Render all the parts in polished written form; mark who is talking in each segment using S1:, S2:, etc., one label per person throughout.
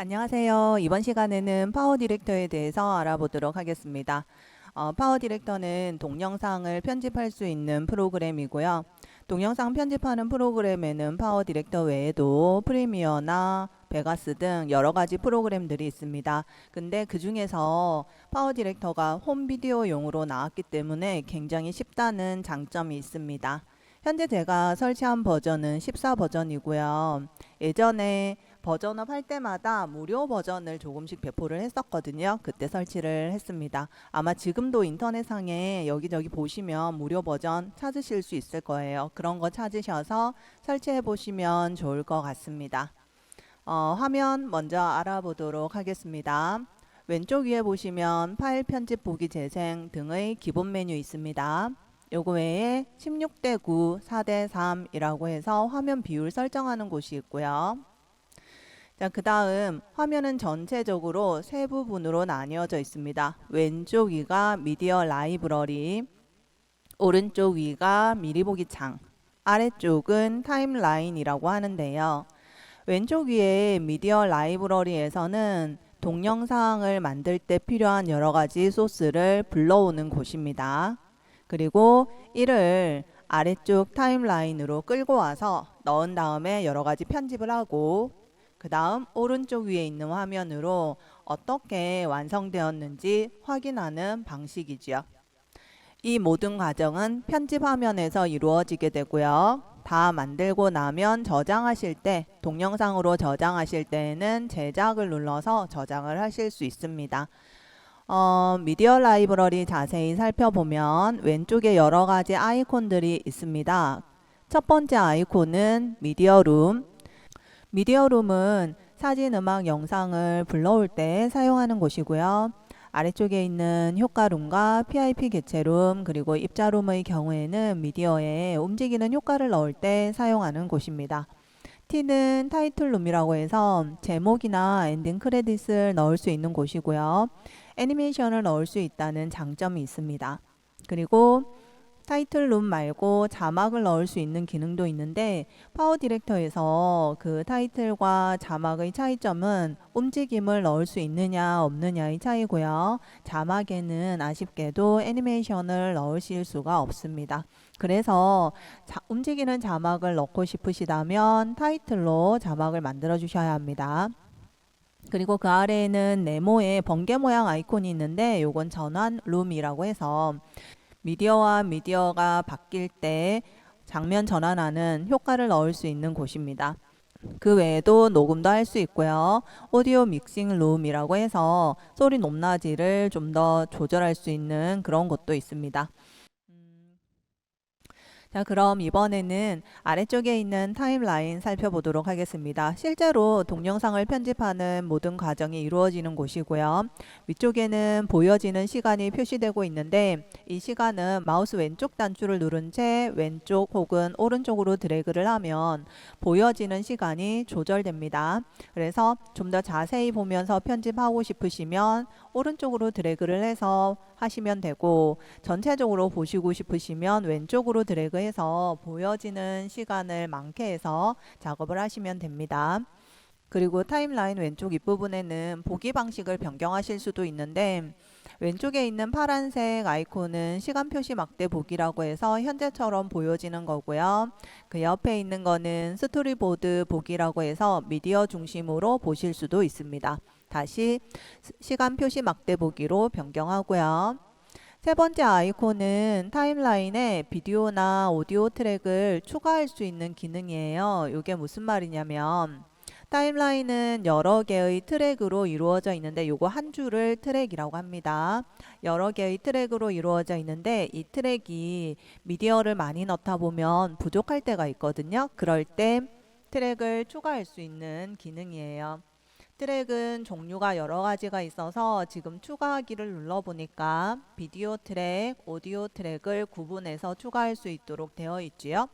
S1: 안녕하세요. 이번 시간에는 파워 디렉터에 대해서 알아보도록 하겠습니다. 파워 디렉터는 동영상을 편집할 수 있는 프로그램이고요. 동영상 편집하는 프로그램에는 파워 디렉터 외에도 프리미어나 베가스 등 여러 가지 프로그램들이 있습니다. 근데 그 중에서 파워 디렉터가 홈 비디오용으로 나왔기 때문에 굉장히 쉽다는 장점이 있습니다. 현재 제가 설치한 버전은 14 버전이고요. 예전에 버전업 할 때마다 무료 버전을 조금씩 배포를 했었거든요. 그때 설치를 했습니다. 아마 지금도 인터넷상에 여기저기 보시면 무료 버전 찾으실 수 있을 거예요. 그런 거 찾으셔서 설치해 보시면 좋을 것 같습니다. 화면 먼저 알아보도록 하겠습니다. 왼쪽 위에 보시면 파일 편집 보기 재생 등의 기본 메뉴 있습니다. 요거 외에 16대 9, 4대 3이라고 해서 화면 비율 설정하는 곳이 있고요. 자, 그 다음 화면은 전체적으로 세 부분으로 나뉘어져 있습니다. 왼쪽 위가 미디어 라이브러리, 오른쪽 위가 미리 보기 창, 아래쪽은 타임라인이라고 하는데요. 왼쪽 위에 미디어 라이브러리에서는 동영상을 만들 때 필요한 여러 가지 소스를 불러오는 곳입니다. 그리고 이를 아래쪽 타임라인으로 끌고 와서 넣은 다음에 여러 가지 편집을 하고 그 다음 오른쪽 위에 있는 화면으로 어떻게 완성되었는지 확인하는 방식이지요. 이 모든 과정은 편집 화면에서 이루어지게 되고요. 다 만들고 나면 저장하실 때, 동영상으로 저장하실 때에는 제작을 눌러서 저장을 하실 수 있습니다. 미디어 라이브러리 자세히 살펴보면 왼쪽에 여러 가지 아이콘들이 있습니다. 첫 번째 아이콘은 미디어 룸. 미디어 룸은 사진, 음악, 영상을 불러올 때 사용하는 곳이고요. 아래쪽에 있는 효과룸과 PIP 개체룸 그리고 입자룸의 경우에는 미디어에 움직이는 효과를 넣을 때 사용하는 곳입니다. T는 타이틀룸이라고 해서 제목이나 엔딩 크레딧을 넣을 수 있는 곳이고요. 애니메이션을 넣을 수 있다는 장점이 있습니다. 그리고 타이틀룸 말고 자막을 넣을 수 있는 기능도 있는데 파워 디렉터에서 그 타이틀과 자막의 차이점은 움직임을 넣을 수 있느냐 없느냐의 차이고요. 자막에는 아쉽게도 애니메이션을 넣으실 수가 없습니다. 그래서 움직이는 자막을 넣고 싶으시다면 타이틀로 자막을 만들어 주셔야 합니다. 그리고 그 아래에는 네모의 번개 모양 아이콘이 있는데 요건 전환 룸이라고 해서 미디어와 미디어가 바뀔 때 장면 전환하는 효과를 넣을 수 있는 곳입니다. 그 외에도 녹음도 할 수 있고요. 오디오 믹싱 룸이라고 해서 소리 높낮이를 좀 더 조절할 수 있는 그런 곳도 있습니다. 자, 그럼 이번에는 아래쪽에 있는 타임라인 살펴보도록 하겠습니다. 실제로 동영상을 편집하는 모든 과정이 이루어지는 곳이고요. 위쪽에는 보여지는 시간이 표시되고 있는데 이 시간은 마우스 왼쪽 단추를 누른 채 왼쪽 혹은 오른쪽으로 드래그를 하면 보여지는 시간이 조절됩니다. 그래서 좀 더 자세히 보면서 편집하고 싶으시면 오른쪽으로 드래그를 해서 하시면 되고 전체적으로 보시고 싶으시면 왼쪽으로 드래그해서 보여지는 시간을 많게 해서 작업을 하시면 됩니다. 그리고 타임라인 왼쪽 윗부분에는 보기 방식을 변경하실 수도 있는데 왼쪽에 있는 파란색 아이콘은 시간 표시 막대 보기라고 해서 현재처럼 보여지는 거고요. 그 옆에 있는 거는 스토리보드 보기라고 해서 미디어 중심으로 보실 수도 있습니다. 다시 시간 표시 막대 보기로 변경하고요. 세 번째 아이콘은 타임라인에 비디오나 오디오 트랙을 추가할 수 있는 기능이에요. 이게 무슨 말이냐면 타임라인은 여러 개의 트랙으로 이루어져 있는데 요거 한 줄을 트랙이라고 합니다. 여러 개의 트랙으로 이루어져 있는데 이 트랙이 미디어를 많이 넣다 보면 부족할 때가 있거든요. 그럴 때 트랙을 추가할 수 있는 기능이에요. 트랙은 종류가 여러 가지가 있어서 지금 추가하기를 눌러보니까 비디오 트랙, 오디오 트랙을 구분해서 추가할 수 있도록 되어 있지요.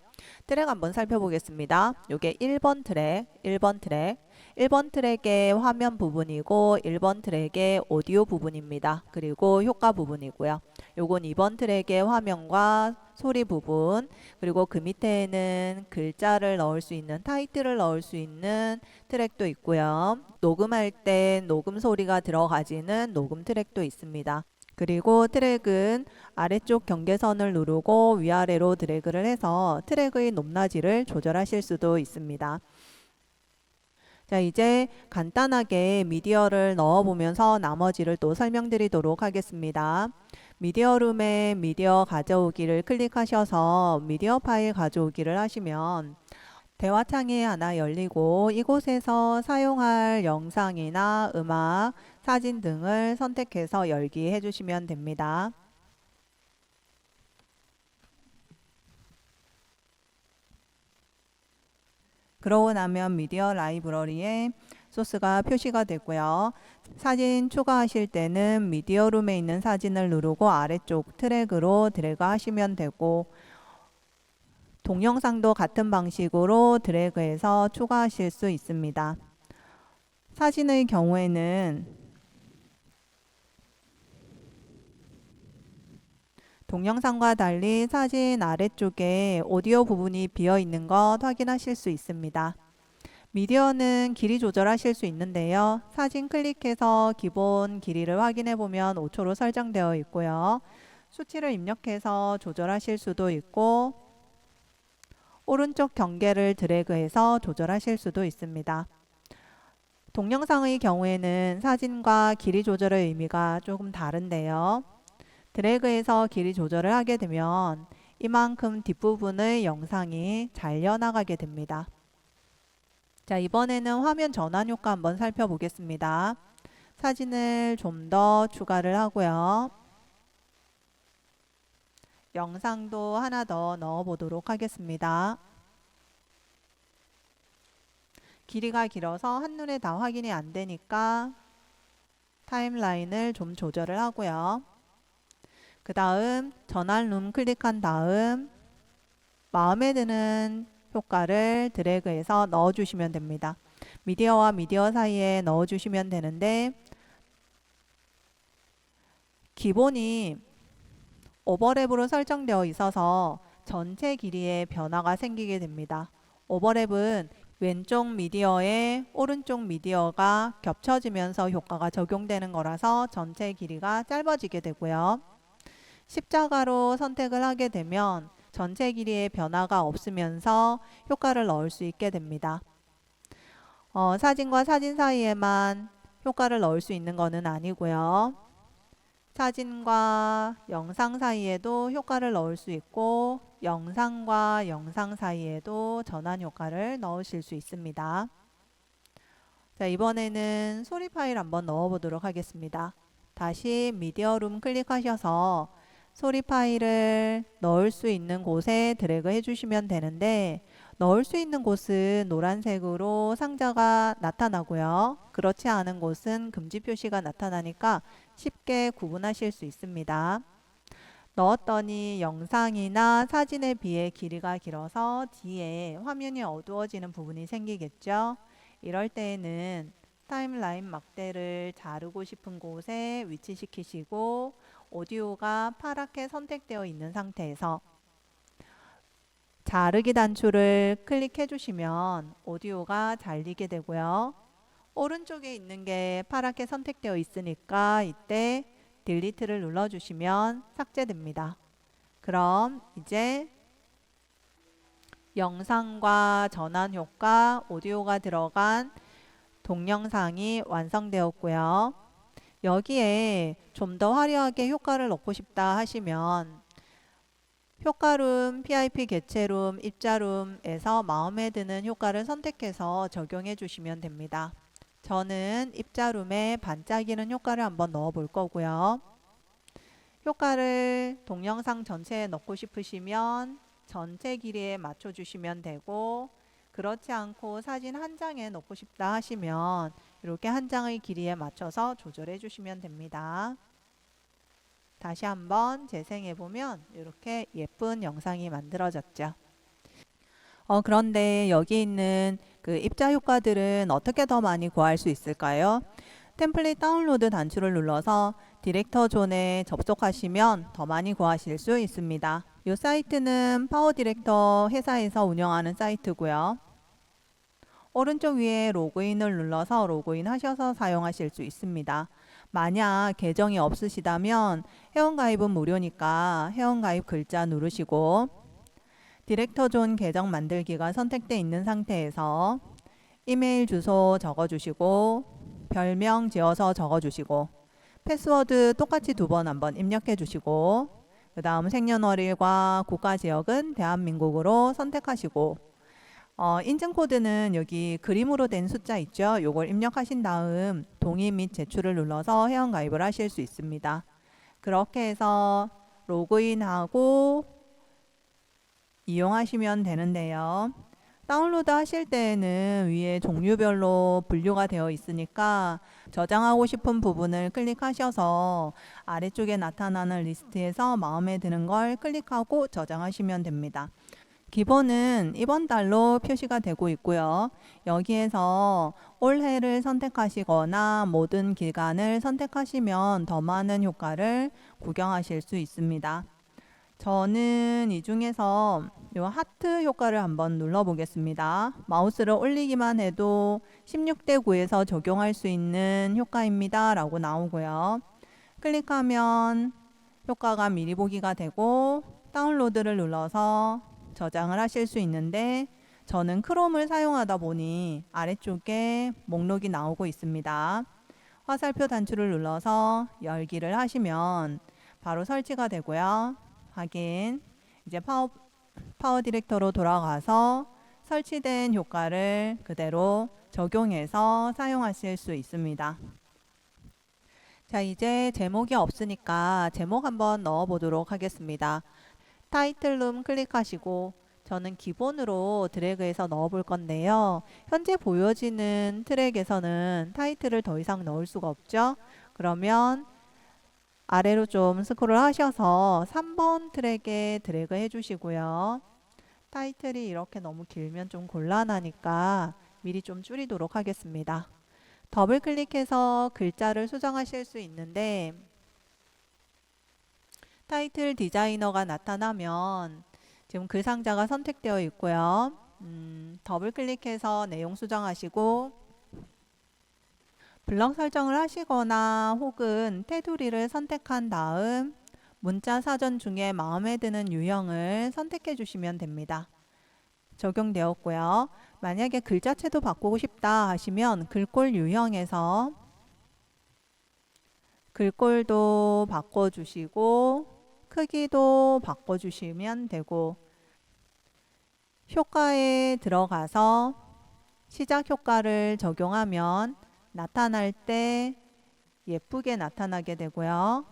S1: 트랙 한번 살펴보겠습니다. 이게 1번 트랙, 1번 트랙, 1번 트랙의 화면 부분이고 1번 트랙의 오디오 부분입니다. 그리고 효과 부분이고요. 요건 이번 트랙의 화면과 소리 부분, 그리고 그 밑에는 글자를 넣을 수 있는, 타이틀을 넣을 수 있는 트랙도 있고요. 녹음할 때 녹음 소리가 들어가지는 녹음 트랙도 있습니다. 그리고 트랙은 아래쪽 경계선을 누르고 위아래로 드래그를 해서 트랙의 높낮이를 조절하실 수도 있습니다. 자, 이제 간단하게 미디어를 넣어보면서 나머지를 또 설명드리도록 하겠습니다. 미디어룸에 미디어 가져오기를 클릭하셔서 미디어 파일 가져오기를 하시면 대화창이 하나 열리고 이곳에서 사용할 영상이나 음악, 사진 등을 선택해서 열기 해주시면 됩니다. 그러고 나면 미디어 라이브러리에 소스가 표시가 되고요. 사진 추가하실 때는 미디어룸에 있는 사진을 누르고 아래쪽 트랙으로 드래그 하시면 되고, 동영상도 같은 방식으로 드래그해서 추가하실 수 있습니다. 사진의 경우에는 동영상과 달리 사진 아래쪽에 오디오 부분이 비어 있는 것 확인하실 수 있습니다. 미디어는 길이 조절하실 수 있는데요. 사진 클릭해서 기본 길이를 확인해 보면 5초로 설정되어 있고요. 수치를 입력해서 조절하실 수도 있고, 오른쪽 경계를 드래그해서 조절하실 수도 있습니다. 동영상의 경우에는 사진과 길이 조절의 의미가 조금 다른데요. 드래그해서 길이 조절을 하게 되면 이만큼 뒷부분의 영상이 잘려나가게 됩니다. 자, 이번에는 화면 전환 효과 한번 살펴보겠습니다. 사진을 좀 더 추가를 하고요. 영상도 하나 더 넣어 보도록 하겠습니다. 길이가 길어서 한눈에 다 확인이 안 되니까 타임라인을 좀 조절을 하고요. 그 다음 전환룸 클릭한 다음 마음에 드는 효과를 드래그해서 넣어주시면 됩니다. 미디어와 미디어 사이에 넣어주시면 되는데, 기본이 오버랩으로 설정되어 있어서 전체 길이에 변화가 생기게 됩니다. 오버랩은 왼쪽 미디어에 오른쪽 미디어가 겹쳐지면서 효과가 적용되는 거라서 전체 길이가 짧아지게 되고요. 십자가로 선택을 하게 되면 전체 길이의 변화가 없으면서 효과를 넣을 수 있게 됩니다. 사진과 사진 사이에만 효과를 넣을 수 있는 것은 아니고요. 사진과 영상 사이에도 효과를 넣을 수 있고, 영상과 영상 사이에도 전환 효과를 넣으실 수 있습니다. 자, 이번에는 소리 파일 한번 넣어 보도록 하겠습니다. 다시 미디어룸 클릭하셔서 소리 파일을 넣을 수 있는 곳에 드래그 해주시면 되는데, 넣을 수 있는 곳은 노란색으로 상자가 나타나고요. 그렇지 않은 곳은 금지 표시가 나타나니까 쉽게 구분하실 수 있습니다. 넣었더니 영상이나 사진에 비해 길이가 길어서 뒤에 화면이 어두워지는 부분이 생기겠죠. 이럴 때에는 타임라인 막대를 자르고 싶은 곳에 위치시키시고, 오디오가 파랗게 선택되어 있는 상태에서 자르기 단추를 클릭해 주시면 오디오가 잘리게 되고요. 오른쪽에 있는 게 파랗게 선택되어 있으니까 이때 딜리트를 눌러주시면 삭제됩니다. 그럼 이제 영상과 전환 효과, 오디오가 들어간 동영상이 완성되었고요. 여기에 좀 더 화려하게 효과를 넣고 싶다 하시면 효과룸, PIP 개체룸, 입자룸에서 마음에 드는 효과를 선택해서 적용해 주시면 됩니다. 저는 입자룸에 반짝이는 효과를 한번 넣어 볼 거고요. 효과를 동영상 전체에 넣고 싶으시면 전체 길이에 맞춰 주시면 되고, 그렇지 않고 사진 한 장에 넣고 싶다 하시면 이렇게 한 장의 길이에 맞춰서 조절해 주시면 됩니다. 다시 한번 재생해 보면 이렇게 예쁜 영상이 만들어졌죠. 그런데 여기 있는 그 입자 효과들은 어떻게 더 많이 구할 수 있을까요? 템플릿 다운로드 단추를 눌러서 디렉터 존에 접속하시면 더 많이 구하실 수 있습니다. 이 사이트는 파워 디렉터 회사에서 운영하는 사이트고요. 오른쪽 위에 로그인을 눌러서 로그인 하셔서 사용하실 수 있습니다. 만약 계정이 없으시다면 회원가입은 무료니까 회원가입 글자 누르시고 디렉터 존 계정 만들기가 선택되어 있는 상태에서 이메일 주소 적어주시고 별명 지어서 적어주시고 패스워드 똑같이 2번 한번 입력해 주시고 그 다음 생년월일과 국가지역은 대한민국으로 선택하시고 인증코드는 여기 그림으로 된 숫자 있죠? 요걸 입력하신 다음 동의 및 제출을 눌러서 회원가입을 하실 수 있습니다. 그렇게 해서 로그인하고 이용하시면 되는데요. 다운로드 하실 때에는 위에 종류별로 분류가 되어 있으니까 저장하고 싶은 부분을 클릭하셔서 아래쪽에 나타나는 리스트에서 마음에 드는 걸 클릭하고 저장하시면 됩니다. 기본은 이번 달로 표시가 되고 있고요. 여기에서 올해를 선택하시거나 모든 기간을 선택하시면 더 많은 효과를 구경하실 수 있습니다. 저는 이 중에서 이 하트 효과를 한번 눌러 보겠습니다. 마우스를 올리기만 해도 16대 9에서 적용할 수 있는 효과입니다 라고 나오고요. 클릭하면 효과가 미리 보기가 되고 다운로드를 눌러서 저장을 하실 수 있는데 저는 크롬을 사용하다 보니 아래쪽에 목록이 나오고 있습니다. 화살표 단추를 눌러서 열기를 하시면 바로 설치가 되고요. 확인. 이제 파워 디렉터로 돌아가서 설치된 효과를 그대로 적용해서 사용하실 수 있습니다. 자, 이제 제목이 없으니까 제목 한번 넣어 보도록 하겠습니다. 타이틀룸 클릭하시고 저는 기본으로 드래그해서 넣어 볼 건데요. 현재 보여지는 트랙에서는 타이틀을 더 이상 넣을 수가 없죠. 그러면 아래로 좀 스크롤 하셔서 3번 트랙에 드래그 해주시고요. 타이틀이 이렇게 너무 길면 좀 곤란하니까 미리 좀 줄이도록 하겠습니다. 더블 클릭해서 글자를 수정하실 수 있는데 타이틀 디자이너가 나타나면 지금 글 상자가 선택되어 있고요. 더블 클릭해서 내용 수정하시고 블럭 설정을 하시거나 혹은 테두리를 선택한 다음 문자 사전 중에 마음에 드는 유형을 선택해 주시면 됩니다. 적용되었고요. 만약에 글자체도 바꾸고 싶다 하시면 글꼴 유형에서 글꼴도 바꿔주시고 크기도 바꿔주시면 되고 효과에 들어가서 시작 효과를 적용하면 나타날 때 예쁘게 나타나게 되고요.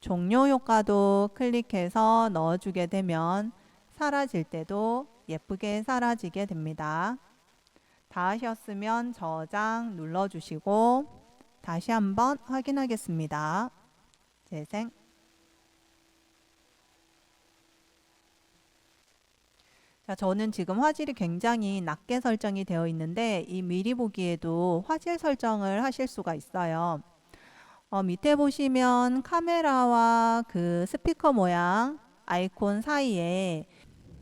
S1: 종료 효과도 클릭해서 넣어주게 되면 사라질 때도 예쁘게 사라지게 됩니다. 다 하셨으면 저장 눌러주시고 다시 한번 확인하겠습니다. 재생. 자, 저는 지금 화질이 굉장히 낮게 설정이 되어 있는데 이 미리 보기에도 화질 설정을 하실 수가 있어요. 밑에 보시면 카메라와 그 스피커 모양 아이콘 사이에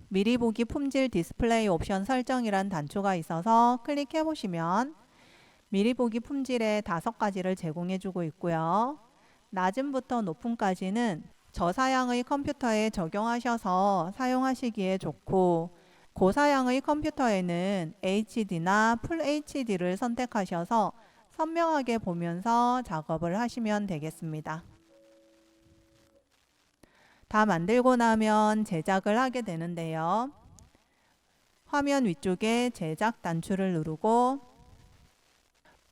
S1: 미리 보기 품질 디스플레이 옵션 설정이란 단추가 있어서 클릭해 보시면 미리 보기 품질의 5가지를 제공해 주고 있고요. 낮음부터 높음까지는 저사양의 컴퓨터에 적용하셔서 사용하시기에 좋고 고사양의 컴퓨터에는 HD나 풀 HD를 선택하셔서 선명하게 보면서 작업을 하시면 되겠습니다. 다 만들고 나면 제작을 하게 되는데요. 화면 위쪽에 제작 단추를 누르고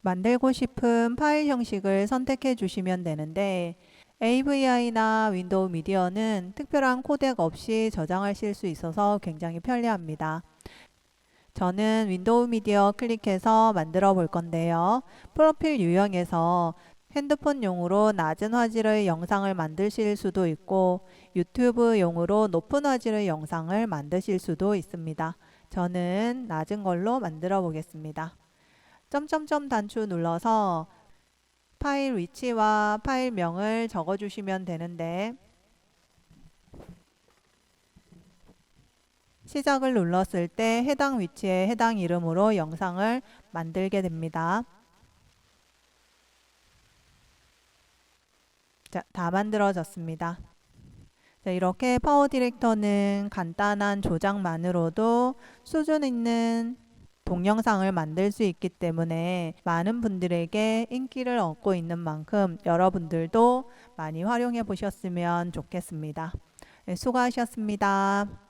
S1: 만들고 싶은 파일 형식을 선택해 주시면 되는데 AVI나 윈도우 미디어는 특별한 코덱 없이 저장하실 수 있어서 굉장히 편리합니다. 저는 윈도우 미디어 클릭해서 만들어 볼 건데요. 프로필 유형에서 핸드폰용으로 낮은 화질의 영상을 만드실 수도 있고 유튜브용으로 높은 화질의 영상을 만드실 수도 있습니다. 저는 낮은 걸로 만들어 보겠습니다. 점점점 단추 눌러서 파일 위치와 파일명을 적어주시면 되는데 시작을 눌렀을 때 해당 위치에 해당 이름으로 영상을 만들게 됩니다. 자, 다 만들어졌습니다. 자, 이렇게 파워 디렉터는 간단한 조작만으로도 수준 있는 동영상을 만들 수 있기 때문에 많은 분들에게 인기를 얻고 있는 만큼 여러분들도 많이 활용해 보셨으면 좋겠습니다. 네, 수고하셨습니다.